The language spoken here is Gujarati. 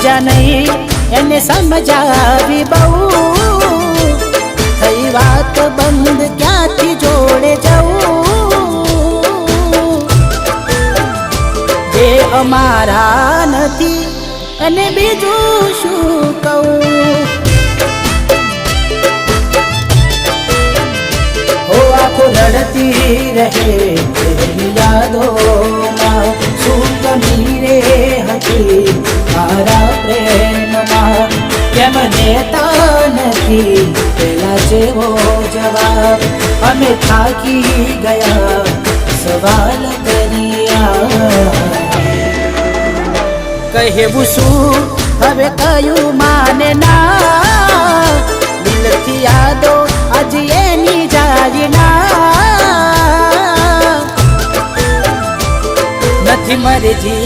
મજા નહીં એને સમજાવી બહુ થઈ વાત બંધ ક્યાંથી જોડે જવું જે અમારા નથી અને બીજું શું કહું હો આંખો લડતી રહે તેરી યાદોમાં શું કમી રે હતી મારા પ્રેમમાં કેમ દેતા નથી પેલા જેવો જવાબ અમે થાકી ગયા સવાલ કર્યા કહેવું શું હવે કયું માને ના દિલથી યાદો આજ એની જાય ના નથી મરજી